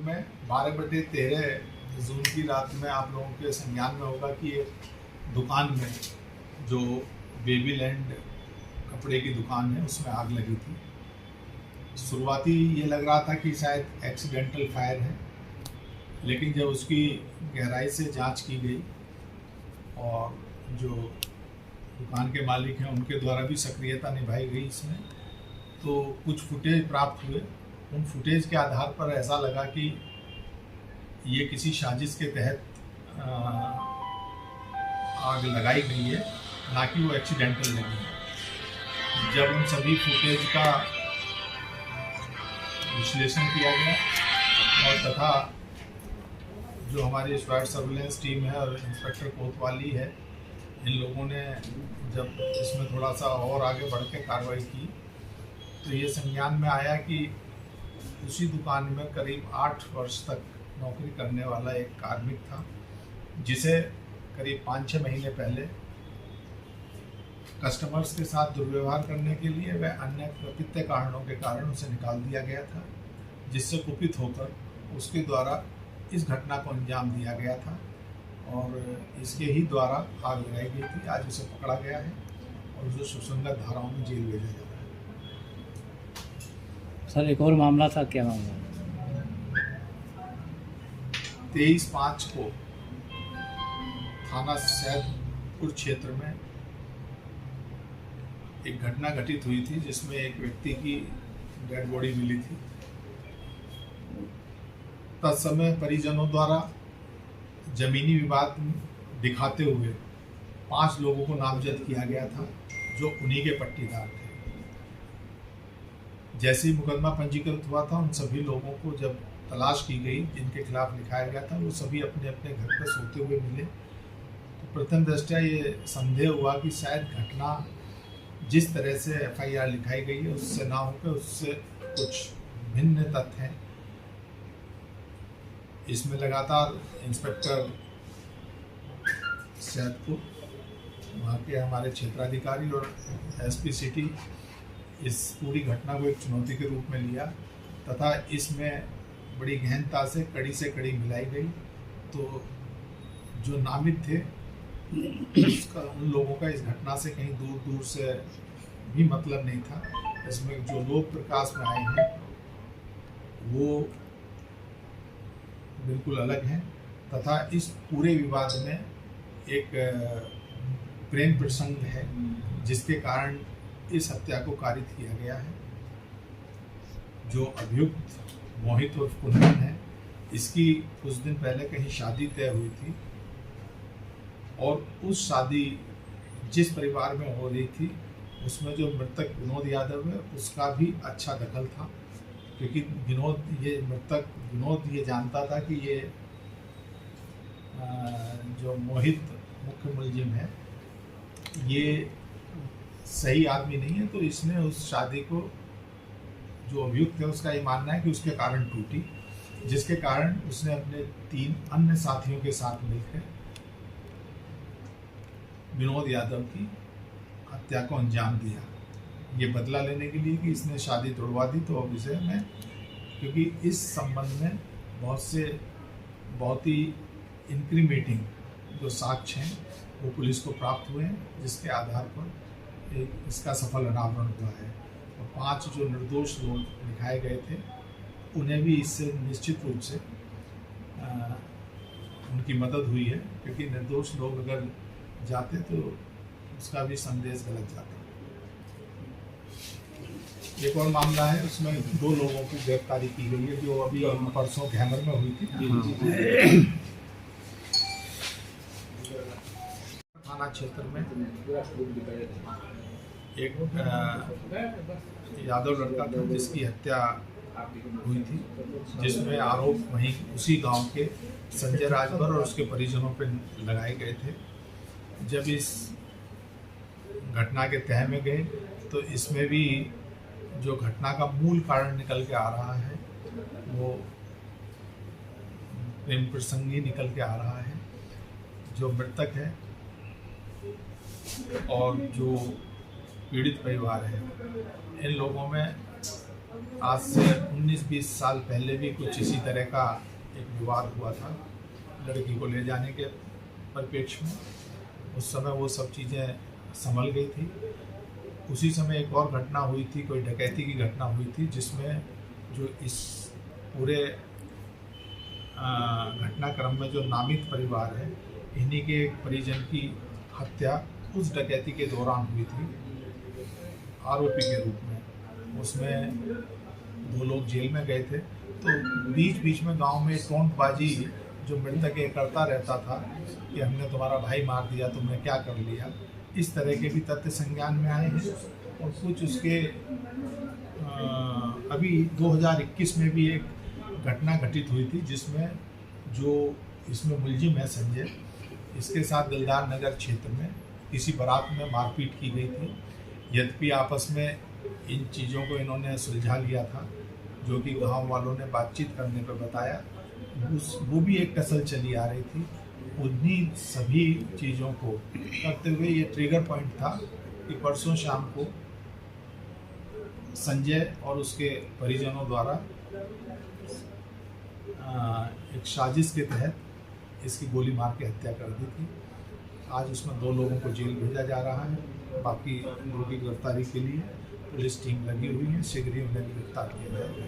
में 12/13 जून की रात में आप लोगों के संज्ञान में होगा कि एक दुकान में, जो बेबी लैंड कपड़े की दुकान है, उसमें आग लगी थी। शुरुआती ये लग रहा था कि शायद एक्सीडेंटल फायर है, लेकिन जब उसकी गहराई से जांच की गई और जो दुकान के मालिक हैं उनके द्वारा भी सक्रियता निभाई गई इसमें, तो कुछ फुटेज प्राप्त हुए। उन फुटेज के आधार पर ऐसा लगा कि ये किसी साजिश के तहत आग लगाई गई है, ना कि वो एक्सीडेंटल लगी है। जब उन सभी फुटेज का विश्लेषण किया गया और तथा जो हमारी स्वाइट सर्विलेंस टीम है और इंस्पेक्टर कोतवाली है, इन लोगों ने जब इसमें थोड़ा सा और आगे बढ़ के कार्रवाई की, तो ये संज्ञान में आया कि उसी दुकान में करीब 8 वर्ष तक नौकरी करने वाला एक कार्मिक था, जिसे करीब 5-6 महीने पहले कस्टमर्स के साथ दुर्व्यवहार करने के लिए व अन्य प्रकृत्य कारणों के कारण उसे निकाल दिया गया था, जिससे कुपित होकर उसके द्वारा इस घटना को अंजाम दिया गया था और इसके ही द्वारा आग लगाई गई थी। आज उसे पकड़ा गया है और उसे सुसंगत धाराओं में जेल भेजा जा रहा है। सर, एक और मामला था, क्या मामला? 23/5 को थाना सैदपुर क्षेत्र में एक घटना घटित हुई थी, जिसमें एक व्यक्ति की डेड बॉडी मिली थी। तत्समय परिजनों द्वारा जमीनी विवाद दिखाते हुए 5 लोगों को नामजद किया गया था, जो उन्हीं के पट्टीदार थे। जैसे ही मुकदमा पंजीकृत हुआ था, उन सभी लोगों को जब तलाश की गई जिनके खिलाफ लिखाया गया था, वो सभी अपने अपने घर पर सोते हुए मिले। तो प्रथम दृष्टया ये संदेह हुआ कि शायद घटना जिस तरह से FIR लिखाई गई है उससे ना होकर उससे कुछ भिन्न तथ्य हैं। इसमें लगातार इंस्पेक्टर सैदपुर, वहाँ के हमारे क्षेत्राधिकारी और SP सिटी इस पूरी घटना को एक चुनौती के रूप में लिया तथा इसमें बड़ी गहनता से कड़ी मिलाई गई। तो जो नामित थे उन लोगों का इस घटना से कहीं दूर दूर से भी मतलब नहीं था। इसमें जो लोग प्रकाश में आए हैं वो बिल्कुल अलग हैं तथा इस पूरे विवाद में एक प्रेम प्रसंग है, जिसके कारण इस हत्या को कारित किया गया है। जो अभियुक्त मोहित और कुंदन है, इसकी कुछ दिन पहले कहीं शादी तय हुई थी और उस शादी जिस परिवार में हो रही थी उसमें जो मृतक विनोद यादव है उसका भी अच्छा दखल था, क्योंकि मृतक विनोद ये जानता था कि ये जो मोहित मुख्य मुलजिम है ये सही आदमी नहीं है। तो इसने उस शादी को, जो अभियुक्त है उसका ये मानना है कि उसके कारण टूटी, जिसके कारण उसने अपने 3 अन्य साथियों के साथ मिलकर विनोद यादव की हत्या को अंजाम दिया। ये बदला लेने के लिए कि इसने शादी तोड़वा दी। तो अब इसे मैं, क्योंकि इस संबंध में बहुत ही इंक्रीमेटिंग जो साक्ष्य हैं वो पुलिस को प्राप्त हुए हैं, जिसके आधार पर इसका सफल अनावरण हुआ है। और 5 जो निर्दोष लोग दिखाए गए थे उन्हें भी इससे निश्चित रूप से उनकी मदद हुई है, क्योंकि निर्दोष लोग अगर जाते तो उसका भी संदेश गलत जाता। एक और मामला है, उसमें 2 लोगों की गिरफ्तारी की गई है, जो अभी परसों घेमर में हुई थी। थाना क्षेत्र में एक यादव लड़का था जिसकी हत्या हुई थी, जिसमें आरोप वहीं उसी गांव के संजय राजभर और उसके परिजनों पर लगाए गए थे। जब इस घटना के तह में गए तो इसमें भी जो घटना का मूल कारण निकल के आ रहा है वो प्रेम प्रसंग ही निकल के आ रहा है। जो मृतक है और जो पीड़ित परिवार है, इन लोगों में आज से 19-20 साल पहले भी कुछ इसी तरह का एक विवाद हुआ था लड़की को ले जाने के परिप्रेक्ष्य में। उस समय वो सब चीज़ें संभल गई थी। उसी समय एक और घटना हुई थी, कोई डकैती की घटना हुई थी, जिसमें जो इस पूरे घटनाक्रम में जो नामित परिवार है, इन्हीं के एक परिजन की हत्या उस डकैती के दौरान हुई थी आरोपी के रूप में। उसमें 2 लोग जेल में गए थे। तो बीच बीच में गांव में टोंटबाजी जो मृतक ये करता रहता था कि हमने तुम्हारा भाई मार दिया, तुमने क्या कर लिया, इस तरह के भी तथ्य संज्ञान में आए हैं। और कुछ उसके अभी 2021 में भी एक घटना घटित हुई थी, जिसमें जो इसमें मुलजिम है संजय, इसके साथ दिलदार नगर क्षेत्र में किसी बारात में मारपीट की गई थी। यद्यपि आपस में इन चीज़ों को इन्होंने सुलझा लिया था, जो कि गांव वालों ने बातचीत करने पर बताया। वो भी एक कसर चली आ रही थी। उन्हीं सभी चीज़ों को करते हुए ये ट्रिगर पॉइंट था कि परसों शाम को संजय और उसके परिजनों द्वारा एक साजिश के तहत इसकी गोली मार के हत्या कर दी थी। आज उसमें 2 लोगों को जेल भेजा जा रहा है। बाकी लोगों की गिरफ्तारी के लिए पुलिस टीम लगी हुई है। शीघ्र ही उन्हें गिरफ्तार किया जाएगा।